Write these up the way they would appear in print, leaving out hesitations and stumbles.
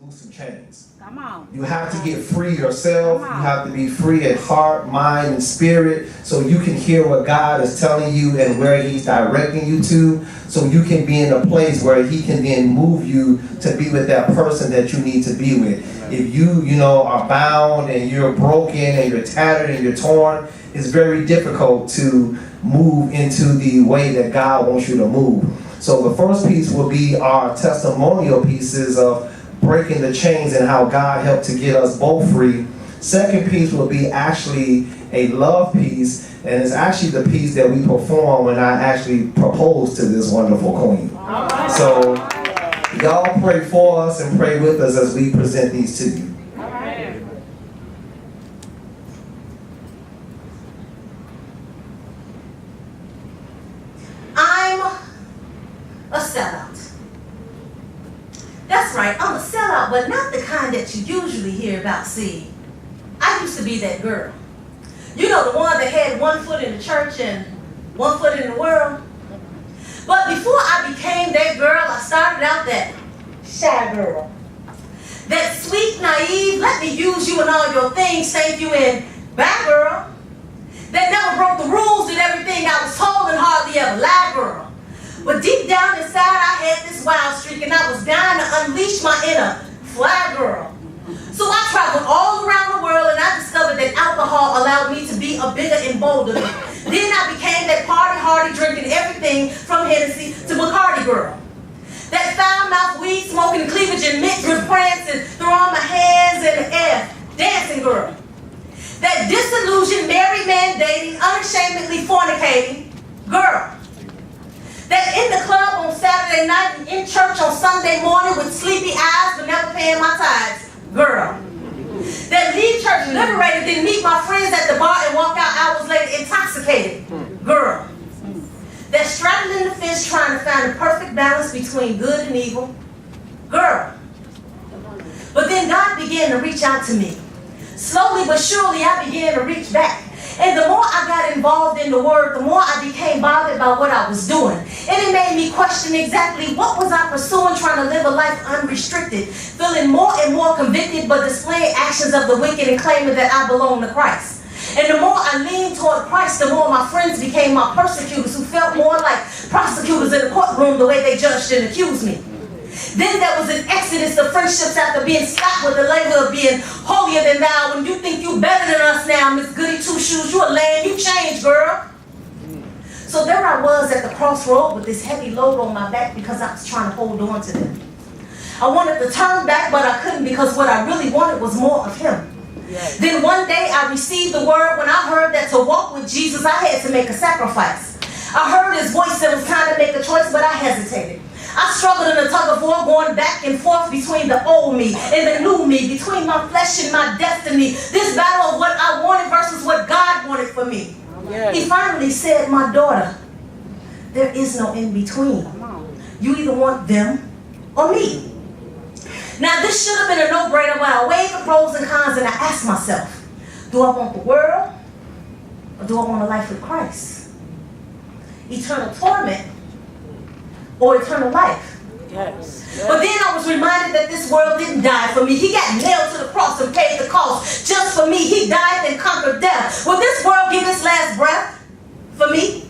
loose some chains. Come on. You have to get free yourself. You have to be free at heart, mind, and spirit, so you can hear what God is telling you and where He's directing you to, so you can be in a place where He can then move you to be with that person that you need to be with. If you are bound and you're broken and you're tattered and you're torn, it's very difficult to move into the way that God wants you to move. So the first piece will be our testimonial pieces of breaking the chains and how God helped to get us both free. Second piece will be actually a love piece, and it's actually the piece that we perform when I actually propose to this wonderful queen. So y'all pray for us and pray with us as we present these to you. I'm a sellout. That's right, I'm a sellout, but not the kind that you usually hear about. See, I used to be that girl. You know, the one that had one foot in the church and one foot in the world. But before I became that girl, I started out that shy girl. That sweet, naive, let me use you in all your things, thank you, and bye girl. That never broke the rules, did everything I was told and hardly ever lied girl. But deep down inside, I had this wild streak, and I was dying to unleash my inner fly girl. So I traveled all around the world, and I discovered that alcohol allowed me to be a bigger and bolder. Then I became that party-hardy, drinking everything from Hennessy to Bacardi girl. That foul-mouthed, weed-smoking, cleavage and midriff prancing, throwing my hands in the air, dancing girl. That disillusioned, married man dating, unashamedly fornicating girl. That in the club on Saturday night and in church on Sunday morning with sleepy eyes but never paying my tithes, girl. That leave church liberated, then meet my friends at the bar and walk out hours later intoxicated, girl. That straddling the fence trying to find the perfect balance between good and evil, girl. But then God began to reach out to me. Slowly but surely I began to reach back. And the more I got involved in the Word, the more I became bothered by what I was doing. And it made me question exactly what was I pursuing, trying to live a life unrestricted, feeling more and more convicted but displaying actions of the wicked and claiming that I belong to Christ. And the more I leaned toward Christ, the more my friends became my persecutors, who felt more like prosecutors in the courtroom the way they judged and accused me. Then there was an exodus of friendships after being slapped with the label of being holier than thou. When you think you better than us now, Miss Goody Two Shoes, you a lame, you changed, girl. So there I was at the crossroad with this heavy load on my back because I was trying to hold on to them. I wanted to turn back, but I couldn't because what I really wanted was more of Him. Yes. Then one day I received the word when I heard that to walk with Jesus, I had to make a sacrifice. I heard His voice and was trying to make a choice, but I hesitated. I struggled in a tug of war, going back and forth between the old me and the new me, between my flesh and my destiny. This battle of what I wanted versus what God wanted for me. Yes. He finally said, my daughter, there is no in between. You either want them or me. Now this should have been a no-brainer when I weighed the pros and cons and I asked myself, do I want the world or do I want a life with Christ? Eternal torment or eternal life? Yes. But then I was reminded that this world didn't die for me. He got nailed to the cross and paid the cost just for me. He died and conquered death. Will this world give its last breath for me?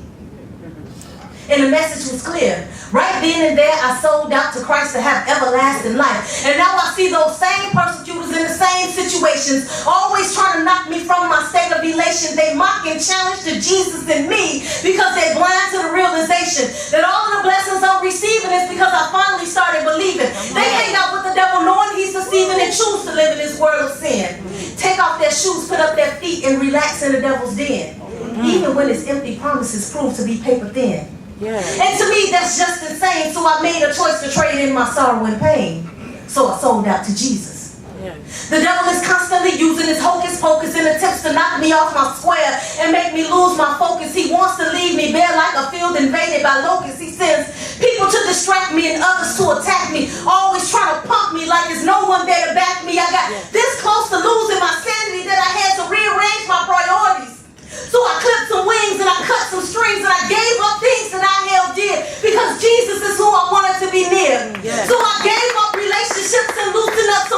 And the message was clear. Right then and there, I sold out to Christ to have everlasting life. And now I see those same persecutors in the same situations, always trying to knock me from my state of elation. They mock and challenge to Jesus and me because they're blind to the realization that all of the blessings I'm receiving is because I finally started believing. They hang out with the devil knowing he's deceiving and choose to live in this world of sin. Take off their shoes, put up their feet, and relax in the devil's den. Even when his empty promises prove to be paper thin. Yeah. And to me, that's just insane. So I made a choice to trade in my sorrow and pain. So I sold out to Jesus. Yeah. The devil is constantly using his hocus pocus in attempts to knock me off my square and make me lose my focus. He wants to leave me bare like a field invaded by locusts. He sends people to distract me and others to attack me, always trying to pump me like there's no one there to back me. I got this close to losing my sanity that I had to rearrange my priorities. So I clipped some wings and I cut some strings and I gave up things that I held dear because Jesus is who I wanted to be near. Yes. So I gave up relationships and loosened up so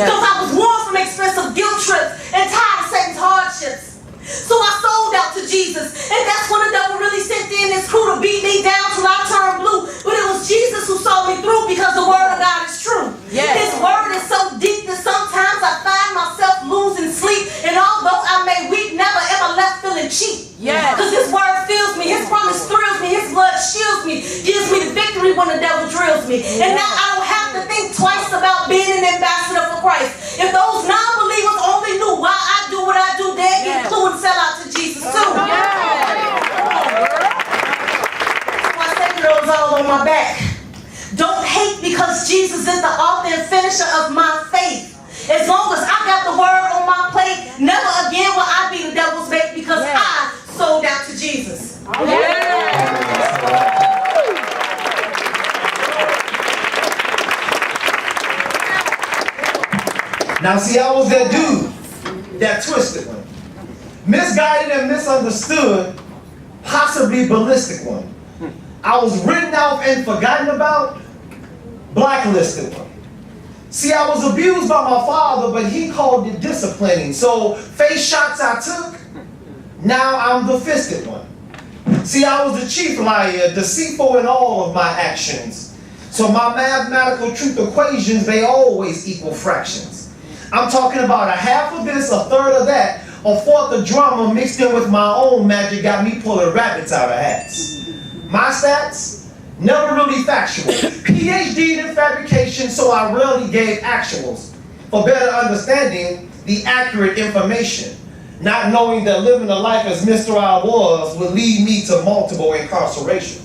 Because I was worn from expensive guilt trips and tired of Satan's hardships. So I sold out to Jesus. And that's when the devil really sent in his crew to beat me down till I turned blue. But it was Jesus who saw me through because the word of God is true. Yes. His word is so deep that sometimes I find myself losing sleep. And although I may weep, never am I left feeling cheap. Because his word fills me. His promise thrills me. His blood shields me. Gives me the victory when the devil drills me. And now I don't have to think twice about being an ambassador for Christ. If those non-believers only knew why I do what I do, they'd get clue and sell out to Jesus too. So I say girls all on my back. Don't hate because Jesus is the author and finisher of my faith. As long as I got the word on my plate, never again will I be the devil's bait because I sold out to Jesus. Now see, I was that dude, that twisted one. Misguided and misunderstood, possibly ballistic one. I was written out and forgotten about, blacklisted one. See, I was abused by my father, but he called it disciplining. So, face shots I took, now I'm the fisted one. See, I was the chief liar, deceitful in all of my actions. So my mathematical truth equations, they always equal fractions. I'm talking about a half of this, a third of that, a fourth of drama mixed in with my own magic got me pulling rabbits out of hats. My stats? Never really factual. PhD in fabrication, so I rarely gave actuals. For better understanding the accurate information. Not knowing that living a life as Mr. I was would lead me to multiple incarcerations.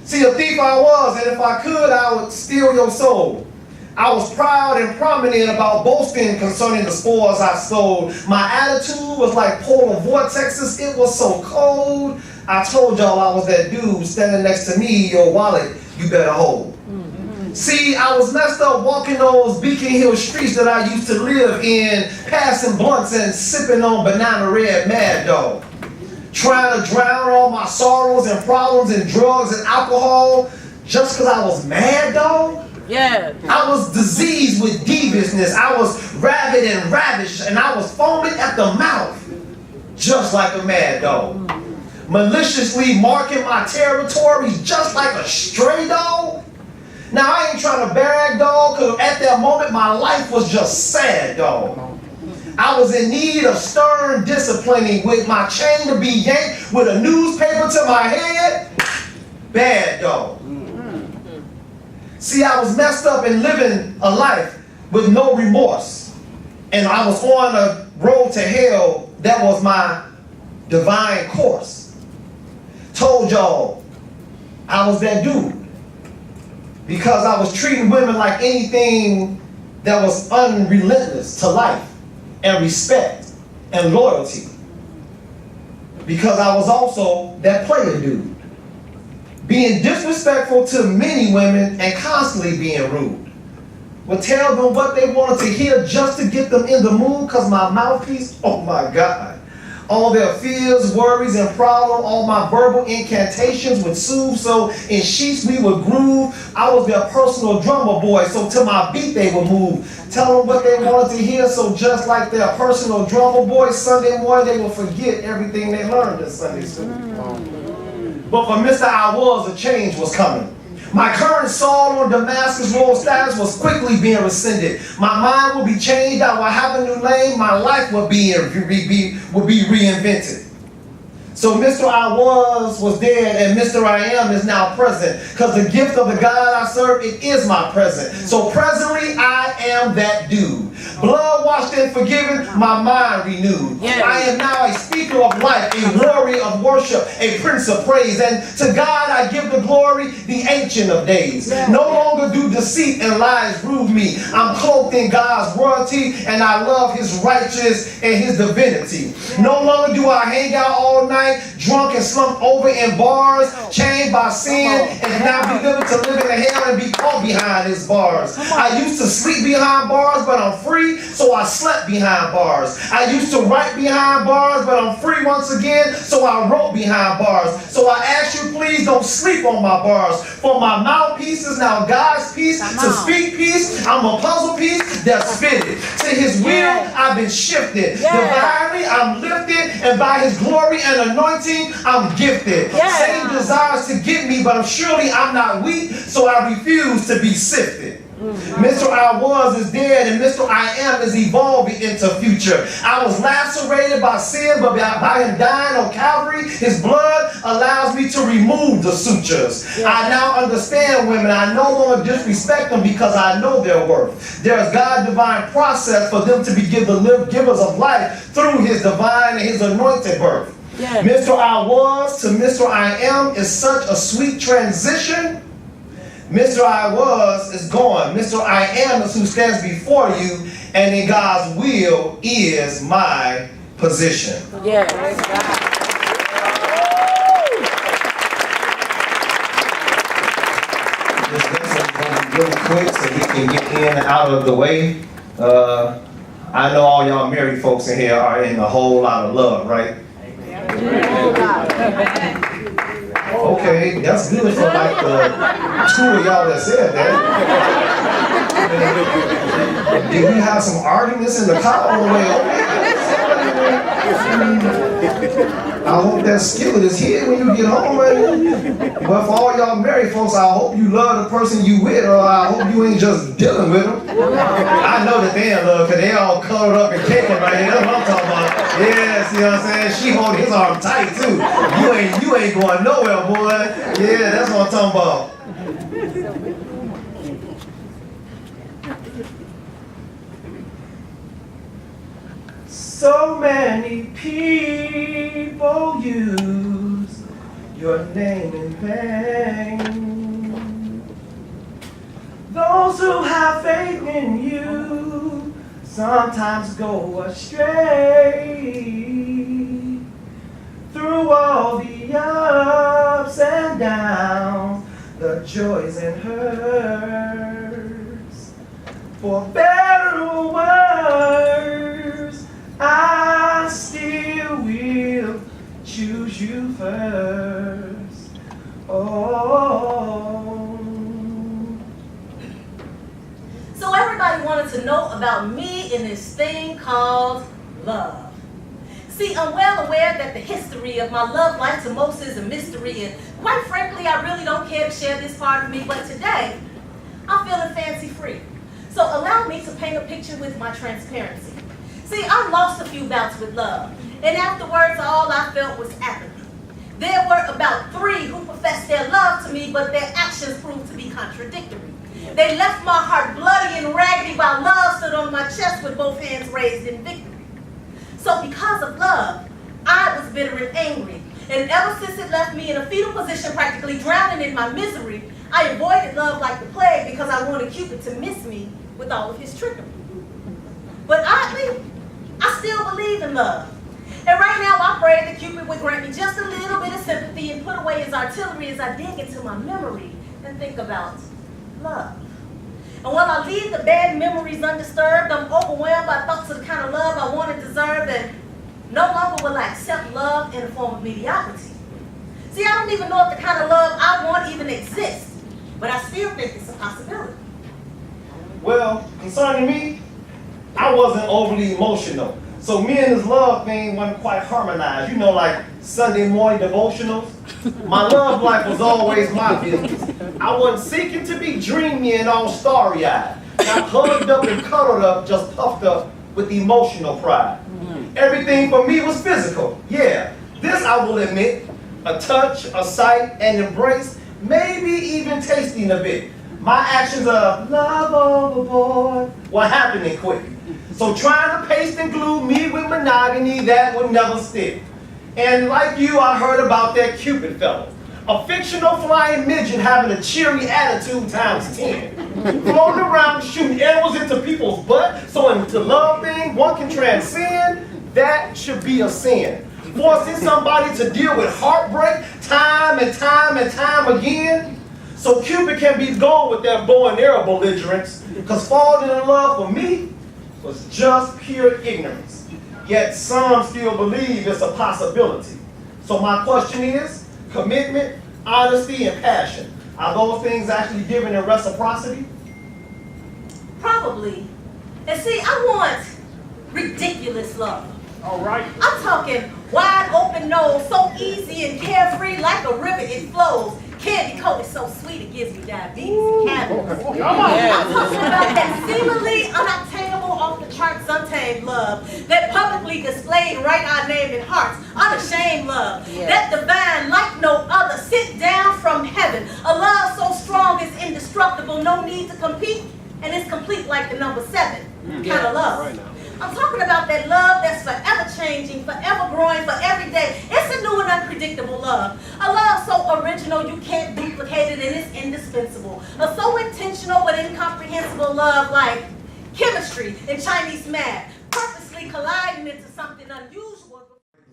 See, a thief I was, and if I could, I would steal your soul. I was proud and prominent about boasting concerning the spoils I stole. My attitude was like polar vortexes. It was so cold. I told y'all I was that dude standing next to me. Your wallet, you better hold. See, I was messed up walking those Beacon Hill streets that I used to live in, passing blunts and sipping on banana red Mad Dog. Trying to drown all my sorrows and problems in drugs and alcohol just because I was mad, dog. Yeah. I was diseased with deviousness. I was rabid and ravished, and I was foaming at the mouth, just like a mad dog. Maliciously marking my territories just like a stray dog. Now, I ain't trying to brag, dog, because at that moment, my life was just sad, dog. I was in need of stern disciplining with my chain to be yanked with a newspaper to my head. Bad, dog. See, I was messed up and living a life with no remorse. And I was on a road to hell that was my divine course. Told y'all I was that dude. Because I was treating women like anything that was unrelentless to life and respect and loyalty. Because I was also that player dude. Being disrespectful to many women and constantly being rude. Would tell them what they wanted to hear just to get them in the mood, because my mouthpiece, oh my God. All their fears, worries, and problems, all my verbal incantations would soothe. So in sheets we would groove. I was their personal drummer boy, so to my beat they would move. Tell them what they wanted to hear, so just like their personal drummer boy, Sunday morning they would forget everything they learned in Sunday school. But for Mr. I was, a change was coming. My current Saul on Damascus Road status was quickly being rescinded. My mind would be changed. I would have a new name. My life would be reinvented. So Mr. I was dead, and Mr. I am is now present. Because the gift of the God I serve, it is my present. So presently, I am that dude. Blood washed and forgiven, my mind renewed. Yeah. I am now a speaker of life, a warrior of worship, a prince of praise. And to God I give the glory, the ancient of days. Yeah. No longer do deceit and lies rule me. I'm cloaked in God's royalty, and I love his righteousness and his divinity. No longer do I hang out all night, drunk and slumped over in bars, chained by sin, and now be living to live in hell and be caught behind behind his bars. I used to sleep behind bars, but I'm free, so I slept behind bars. I used to write behind bars, but I'm free once again, so I wrote behind bars. So I ask you, please don't sleep on my bars. For my mouthpiece is now God's piece. To speak peace, I'm a puzzle piece that's fitted. To his will, I've been shifted. Divinely, I'm lifted, and by his glory and anointing, I'm gifted. Satan desires to get me, but surely I'm not weak, so I refuse to be sifted. Mr. I was is dead, and Mr. I am is evolving into future. I was lacerated by sin, but by him dying on Calvary, his blood allows me to remove the sutures. I now understand women. I no longer disrespect them because I know their worth. There's God's divine process for them to be givers of life through his divine and his anointed birth. Mr. I was to Mr. I am is such a sweet transition. Mr. I was is gone. Mr. I am is who stands before you, and in God's will is my position. Yes. This lesson is going to be really quick so we can get in and out of the way. I know all y'all married folks in here are in a whole lot of love, right? Okay, that's good for like the two of y'all that said that. Did we have some arguments in the car on the way over? I hope that skillet is here when you get home, man. But for all y'all married folks, I hope you love the person you with, or I hope you ain't just dealing with them. I know that they in love because they all colored up and kicking right here. That's what I'm talking about. Yeah, see what I'm saying? She holding his arm tight too. You ain't going nowhere, boy. Yeah, that's what I'm talking about. So many people use your name in vain. Those who have faith in you sometimes go astray. Through all the ups and downs, the joys and hurts, for better or worse, I still will choose you first. Oh. So everybody wanted to know about me in this thing called love. See, I'm well aware that the history of my love life to most is a mystery, and quite frankly, I really don't care to share this part of me, but today, I'm feeling fancy free. So allow me to paint a picture with my transparency. See, I lost a few bouts with love, and afterwards all I felt was apathy. There were about 3 who professed their love to me, but their actions proved to be contradictory. They left my heart bloody and raggedy while love stood on my chest with both hands raised in victory. So because of love, I was bitter and angry, and ever since it left me in a fetal position practically drowning in my misery, I avoided love like the plague because I wanted Cupid to miss me with all of his trickery. But oddly, I still believe in love. And right now I pray that Cupid would grant me just a little bit of sympathy and put away his artillery as I dig into my memory and think about love. And while I leave the bad memories undisturbed, I'm overwhelmed by thoughts of the kind of love I want and deserve, and no longer will I accept love in the form of mediocrity. See, I don't even know if the kind of love I want even exists, but I still think it's a possibility. Well, concerning me, I wasn't overly emotional. So me and this love thing wasn't quite harmonized. You know, like Sunday morning devotionals. My love life was always my business. I wasn't seeking to be dreamy and all starry-eyed. Not hugged up and cuddled up, just puffed up with emotional pride. Everything for me was physical. Yeah, this I will admit. A touch, a sight, an embrace, maybe even tasting a bit. My actions of love overboard were happening quick. So trying to paste and glue me with monogamy, that would never stick. And like you, I heard about that Cupid fellow. A fictional flying midget having a cheery attitude times 10. Floating around shooting arrows into people's butt, so into love thing one can transcend, that should be a sin. Forcing somebody to deal with heartbreak time and time and time again. So Cupid can be gone with that bow and arrow belligerence, because falling in love for me was just pure ignorance. Yet some still believe it's a possibility. So my question is, commitment, honesty, and passion, are those things actually given in reciprocity? Probably. And see, I want ridiculous love. All right. I'm talking wide open nose, so easy and carefree, like a river it flows. Candy coated so sweet it gives me diabetes and cavities. I'm talking about that seemingly unobtainable, off the charts, untamed love, that publicly displayed write our name in hearts, unashamed love, that divine like no other, sit down from heaven, a love so strong it's indestructible, no need to compete, and it's complete like the number 7 kind of love. Right. I'm talking about that love that's forever changing, forever growing, for every day. It's a new and unpredictable love. A love so original you can't duplicate it, and it's indispensable. A so intentional but incomprehensible love like chemistry and Chinese math, purposely colliding into something unusual.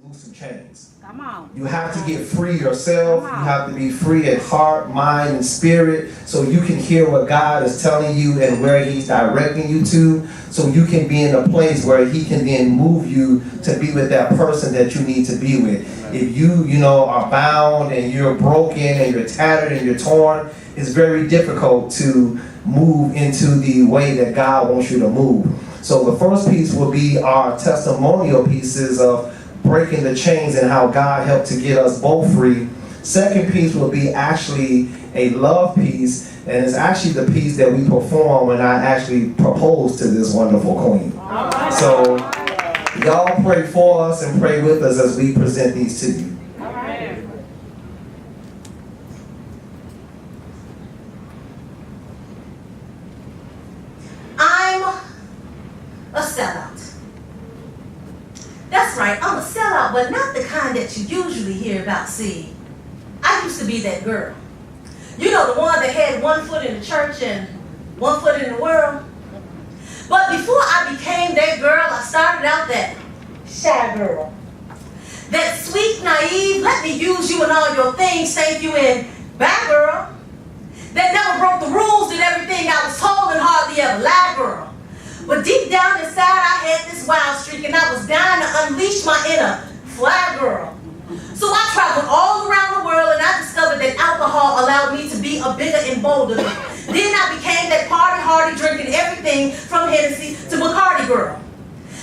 Loose some chains. Come on. You have to get free yourself. You have to be free at heart, mind, and spirit, so you can hear what God is telling you and where He's directing you to, so you can be in a place where He can then move you to be with that person that you need to be with. If you are bound and you're broken and you're tattered and you're torn, it's very difficult to move into the way that God wants you to move. So the first piece will be our testimonial pieces of breaking the chains and how God helped to get us both free. Second piece will be actually a love piece, and it's actually the piece that we perform when I actually propose to this wonderful queen. So y'all pray for us and pray with us as we present these to you. I'm a sellout. That's right, I'm a sellout, but not the kind that you usually hear about. See, I used to be that girl. You know, the one that had one foot in the church and one foot in the world. But before I became that girl, I started out that shy girl. That sweet, naive, let me use you in all your things, thank you, and bye girl. That never broke the rules, did everything I was told and hardly ever lied girl. But deep down inside, I had this wild streak, and I was dying to unleash my inner fly girl. So I traveled all around the world, and I discovered that alcohol allowed me to be a bigger and bolder girl. Then I became that party-hardy, drinking everything from Hennessy to Bacardi girl.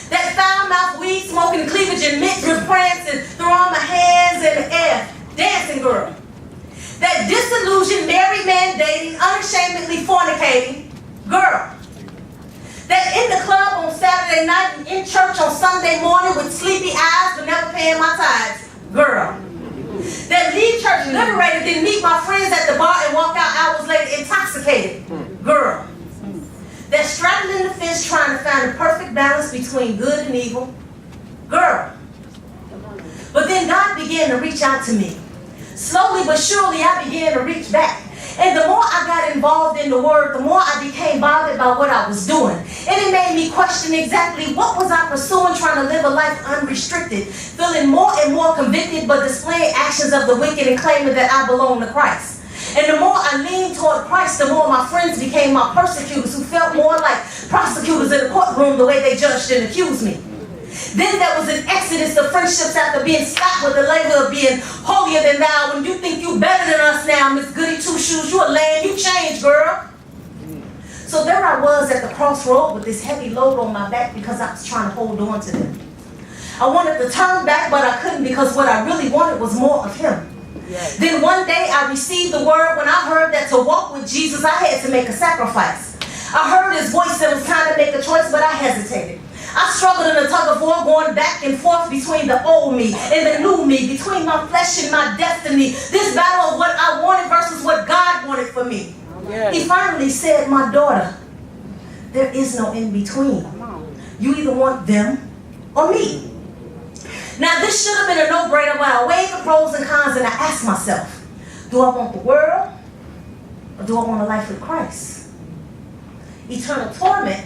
That foul-mouthed, weed-smoking, cleavage and midriff prancing, throwing my hands in the air, dancing girl. That disillusioned, married man dating, unashamedly fornicating girl. That in the club on Saturday night and in church on Sunday morning with sleepy eyes but never paying my tithes, girl. That leave church liberated, then meet my friends at the bar and walk out hours later intoxicated, girl. That straddling the fence trying to find the perfect balance between good and evil, girl. But then God began to reach out to me. Slowly but surely I began to reach back. And the more I got involved in the Word, the more I became bothered by what I was doing. And it made me question exactly what was I pursuing, trying to live a life unrestricted, feeling more and more convicted but displaying actions of the wicked and claiming that I belong to Christ. And the more I leaned toward Christ, the more my friends became my persecutors, who felt more like prosecutors in the courtroom the way they judged and accused me. Then there was an exodus of friendships after being slapped with the label of being holier than thou. When you think you better than us now, Miss Goody Two Shoes, you a lame, you changed, girl. So there I was at the crossroad with this heavy load on my back because I was trying to hold on to them. I wanted to turn back, but I couldn't because what I really wanted was more of Him. Yes. Then one day I received the word when I heard that to walk with Jesus, I had to make a sacrifice. I heard His voice that it was time to make a choice, but I hesitated. I struggled in a tug of war, going back and forth between the old me and the new me, between my flesh and my destiny. This battle of what I wanted versus what God wanted for me. Yes. He finally said, my daughter, there is no in between. You either want them or me. Now this should have been a no-brainer, but I weighed the pros and cons and I asked myself, do I want the world or do I want a life with Christ? Eternal torment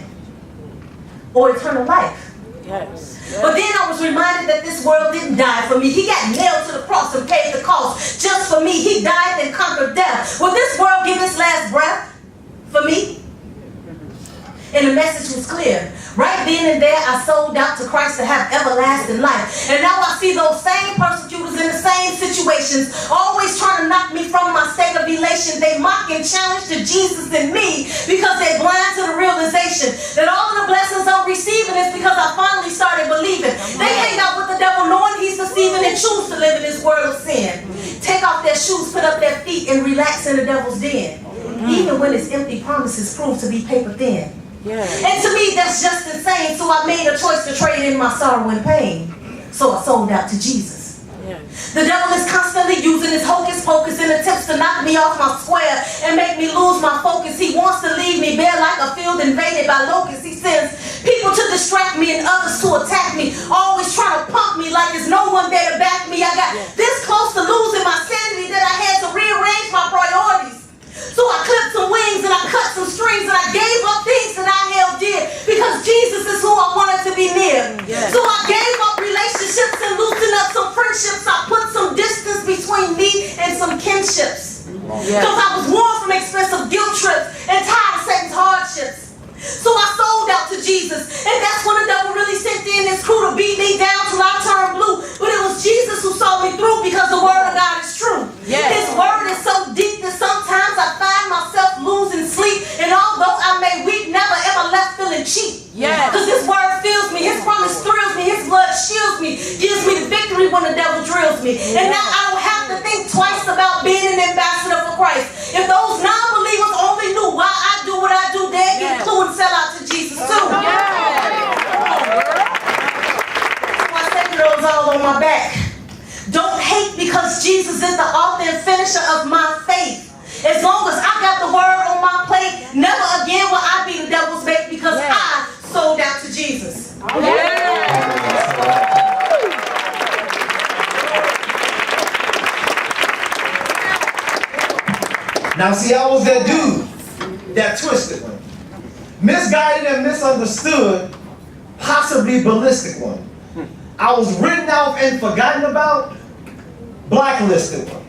or eternal life? Yes. But then I was reminded that this world didn't die for me. He got nailed to the cross and paid the cost just for me. He died and conquered death. Will this world give its last breath for me? And the message was clear. Right then and there, I sold out to Christ to have everlasting life. And now I see those same persecutors in the same situations, always trying to knock me from my state of elation. They mock and challenge to Jesus and me because they're blind to the realization that all of the blessings I'm receiving is because I finally started believing. They hang out with the devil knowing he's deceiving and choose to live in this world of sin. Take off their shoes, put up their feet, and relax in the devil's den. Even when his empty promises prove to be paper thin. Yeah. And to me, that's just insane. So I made a choice to trade in my sorrow and pain. So I sold out to Jesus. Yeah. The devil is constantly using his hocus pocus in attempts to knock me off my square and make me lose my focus. He wants to leave me bare like a field invaded by locusts. He sends people to distract me and others to attack me, always trying to pump me like there's no one there to back me. I got this close to losing my sanity that I had to rearrange my priorities. So I clipped some wings and I cut some strings and I gave up things that I held dear because Jesus is who I wanted to be near. So I gave up relationships and loosened up some friendships. I put some distance between me and some kinships. Because I was worn from expensive guilt trips and tired of Satan's hardships. So I sold out to Jesus. And that's when the devil really sent in his crew to beat me down till I turned blue. But it was Jesus who saw me through because the word of God is true. His word is so deep that sometimes I find myself losing sleep. And although I may weep, never ever left feeling cheap. Because his word fills me. His promise thrills me. His blood shields me. Gives me the victory when the devil drills me. And now I don't have to think twice about being an ambassador for Christ. If those non-believers only knew why I do what I do, they'd get a clue and sell out to Jesus too. So I say girls all on my back. Don't hate because Jesus is the author and finisher of my faith. As long as I got the word on my plate, never again will I be the devil's bait because I sold out to Jesus. Now see, I was that dude, that twisted one. Misguided and misunderstood, possibly ballistic one. I was written out and forgotten about, blacklisted one.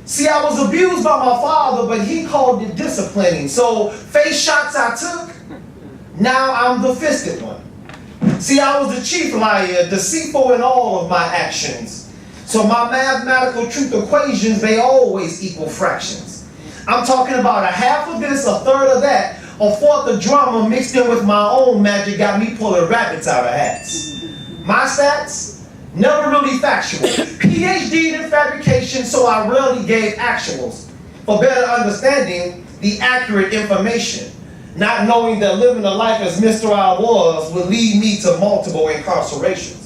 See, I was abused by my father, but he called it disciplining. So, face shots I took, now I'm the fisted one. See, I was the chief liar, deceitful in all of my actions. So my mathematical truth equations, they always equal fractions. I'm talking about a half of this, a third of that, a fourth of drama mixed in with my own magic got me pulling rabbits out of hats. My stats, never really factual. PhD in fabrication, so I rarely gave actuals. For better understanding the accurate information. Not knowing that living a life as Mr. I was would lead me to multiple incarcerations.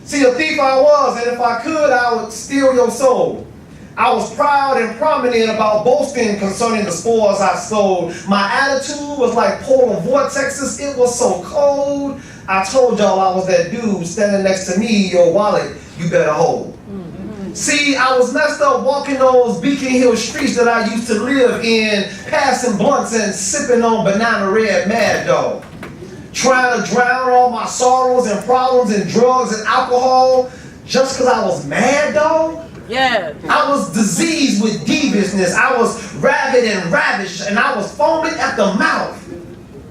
See, a thief I was, and if I could, I would steal your soul. I was proud and prominent about boasting concerning the spoils I stole. My attitude was like polar vortexes. It was so cold. I told y'all I was that dude standing next to me. Your wallet, you better hold. See, I was messed up walking those Beacon Hill streets that I used to live in, passing blunts and sipping on banana red Mad Dog. Trying to drown all my sorrows and problems in drugs and alcohol just because I was mad, dog. I was diseased with deviousness. I was rabid and ravish, and I was foaming at the mouth,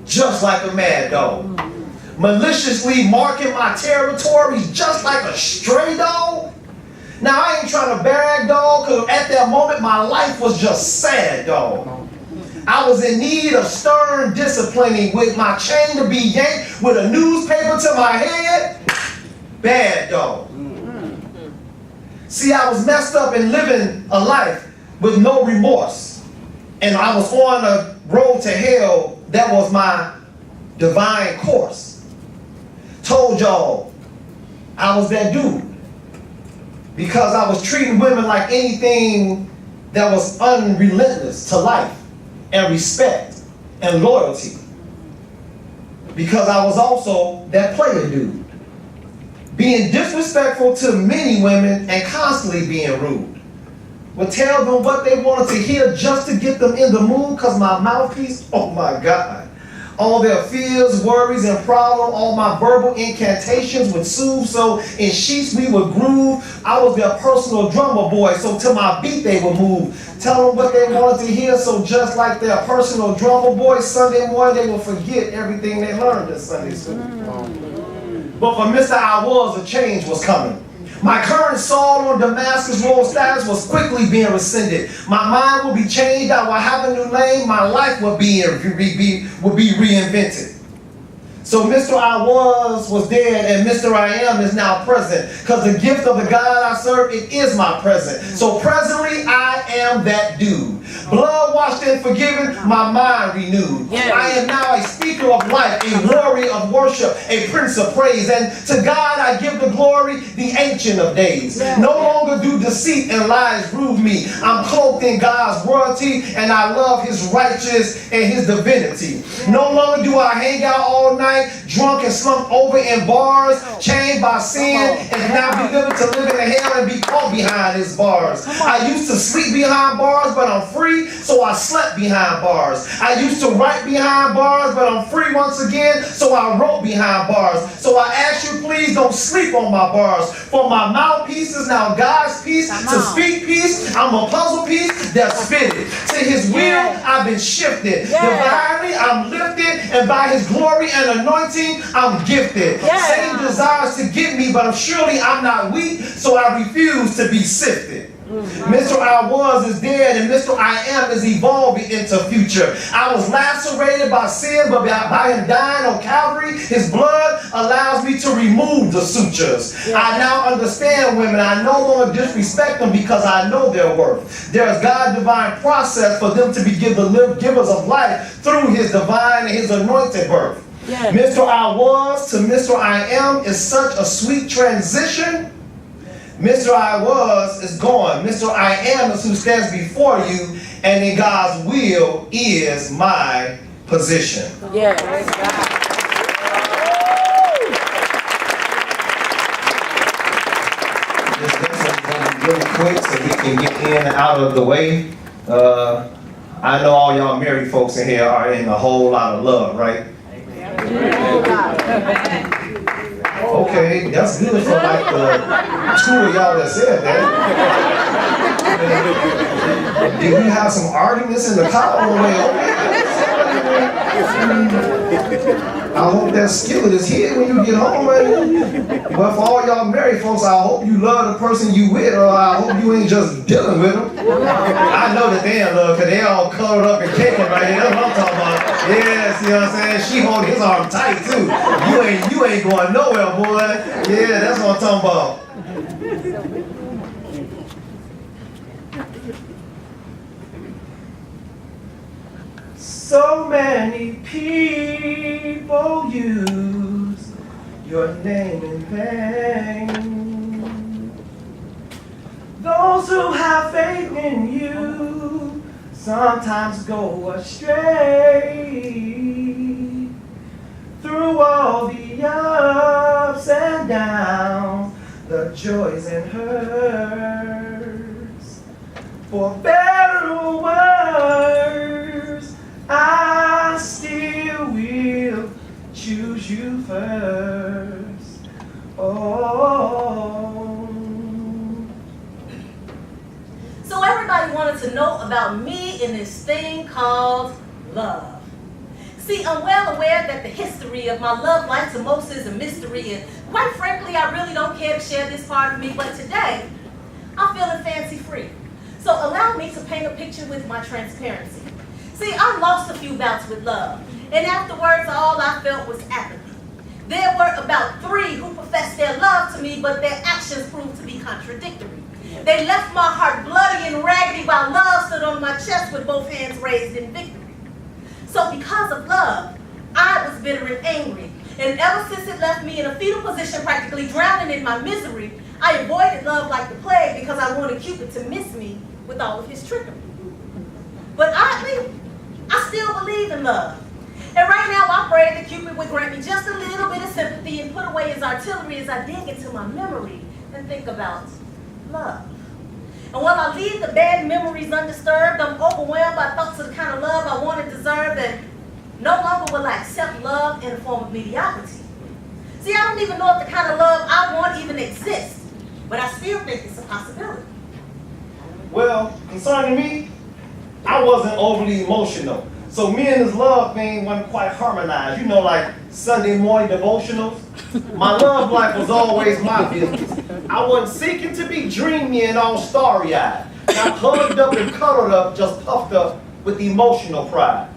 just like a mad dog. Maliciously marking my territories just like a stray dog. Now, I ain't trying to brag, dog, because at that moment, my life was just sad, dog. I was in need of stern disciplining with my chain to be yanked with a newspaper to my head. Bad, dog. See, I was messed up and living a life with no remorse. And I was on a road to hell that was my divine course. Told y'all I was that dude. Because I was treating women like anything that was unrelentless to life and respect and loyalty. Because I was also that player dude. Being disrespectful to many women and constantly being rude. Would tell them what they wanted to hear just to get them in the mood because my mouthpiece, oh my God, All their fears, worries, and problems, all my verbal incantations would soothe. So in sheets we would groove. I was their personal drummer boy, so to my beat they would move. Tell them what they wanted to hear, so just like their personal drummer boy, Sunday morning they will forget everything they learned in Sunday school. But for Mr. I Was, a change was coming. My current Saul on Damascus Road status was quickly being rescinded. My mind will be changed. I will have a new name. My life will be reinvented. So Mr. I was dead, and Mr. I am is now present. Because the gift of the God I serve, it is my present. So presently, I am that dude. Blood washed and forgiven, my mind renewed. I am now a speaker of life, a warrior of worship, a prince of praise. And to God I give the glory, the ancient of days. No longer do deceit and lies rule me. I'm cloaked in God's royalty, and I love his righteousness and his divinity. No longer do I hang out all night, drunk and slumped over in bars, chained by sin, and now be delivered to live in hell and be caught behind his bars. I used to sleep behind bars, but I'm free, so I slept behind bars. I used to write behind bars, but I'm free once again, so I wrote behind bars. So I ask you, please don't sleep on my bars. For my mouthpiece is now God's piece. To speak peace, I'm a puzzle piece that's fitted. To his will, I've been shifted. Divinely, I'm lifted, and by his glory and anointing, I'm gifted. Satan desires to get me, but surely I'm not weak, so I refuse to be sifted. Mr. I Was is dead, and Mr. I Am is evolving into future. I was lacerated by sin, but by him dying on Calvary, his blood allows me to remove the sutures. I now understand women. I no longer disrespect them because I know their worth. There's God's divine process for them to be givers of life through his divine and his anointed birth. Mr. I Was to Mr. I Am is such a sweet transition. Mr. I Was is gone. Mr. I Am is who stands before you, and in God's will is my position. Yes. This is going to be really quick so we can get in and out of the way. I know all y'all married folks in here are in a whole lot of love, right? Okay, that's good for like the two of y'all that said that. Did we have some arguments in the car on the way over? I hope that skillet is here when you get home, man. But for all y'all married folks, I hope you love the person you with, or I hope you ain't just dealing with them. I know that they in love because they all covered up and kicking right here. That's what I'm talking about. Yeah, see what I'm saying? She holding his arm tight too. You ain't going nowhere, boy. Yeah, that's what I'm talking about. So many people use your name in vain. Those who have faith in you sometimes go astray. Through all the ups and downs, the joys and hurts, for better or worse, I still will choose you first. Oh. So everybody wanted to know about me in this thing called love. See, I'm well aware that the history of my love life to most is a mystery, and quite frankly, I really don't care to share this part of me, but today, I'm feeling fancy-free. So allow me to paint a picture with my transparency. See, I lost a few bouts with love, and afterwards, all I felt was apathy. There were about 3 who professed their love to me, but their actions proved to be contradictory. They left my heart bloody and raggedy while love stood on my chest with both hands raised in victory. So because of love, I was bitter and angry, and ever since it left me in a fetal position, practically drowning in my misery, I avoided love like the plague because I wanted Cupid to miss me with all of his trickery. But oddly, I still believe in love. And right now I pray that Cupid would grant me just a little bit of sympathy and put away his artillery as I dig into my memory and think about love. And while I leave the bad memories undisturbed, I'm overwhelmed by thoughts of the kind of love I want and deserve, and no longer will accept love in the form of mediocrity. See, I don't even know if the kind of love I want even exists, but I still think it's a possibility. Well, concerning me, I wasn't overly emotional. So me and this love thing wasn't quite harmonized. You know, like Sunday morning devotionals. My love life was always my business. I wasn't seeking to be dreamy and all starry-eyed. Not hugged up and cuddled up, just puffed up with emotional pride.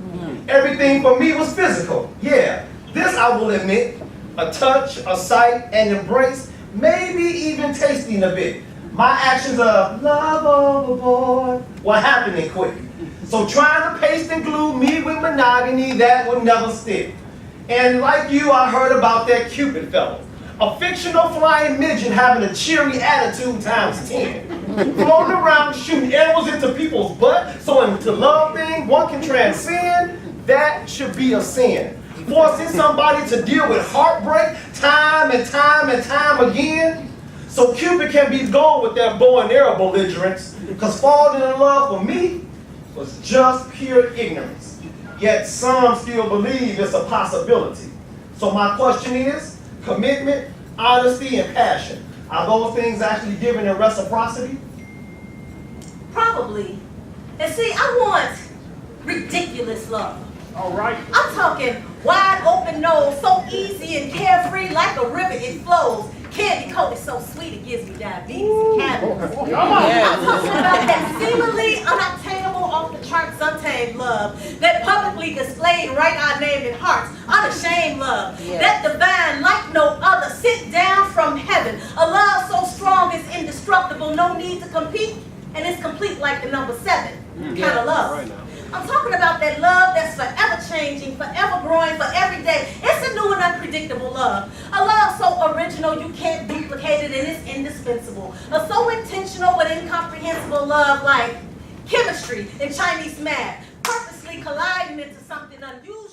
Everything for me was physical. Yeah, this I will admit. A touch, a sight, an embrace, maybe even tasting a bit. My actions of love overboard were happening quick. So trying to paste and glue me with monogamy, that would never stick. And like you, I heard about that Cupid fellow. A fictional flying midget having a cheery attitude times 10. Floating around shooting arrows into people's butt. So into love thing one can transcend, that should be a sin. Forcing somebody to deal with heartbreak time and time and time again. So Cupid can be gone with that bow and arrow belligerence, because falling in love for me was just pure ignorance. Yet some still believe it's a possibility. So my question is, commitment, honesty, and passion, are those things actually given in reciprocity? Probably. And see, I want ridiculous love. All right. I'm talking wide open nose, so easy and carefree, like a river it flows. Candy coated so sweet it gives me diabetes and cavities. I'm talking about that seemingly unobtainable, off the charts, untamed love, that publicly displayed write our name in hearts, unashamed love, that divine like no other, sit down from heaven, a love so strong it's indestructible, no need to compete, and it's complete like the number 7 kind of love. Right. I'm talking about that love that's forever changing, forever growing, for every day. It's a new and unpredictable love. A love so original you can't duplicate it and it's indispensable. A so intentional but incomprehensible love like chemistry and Chinese math, purposely colliding into something unusual.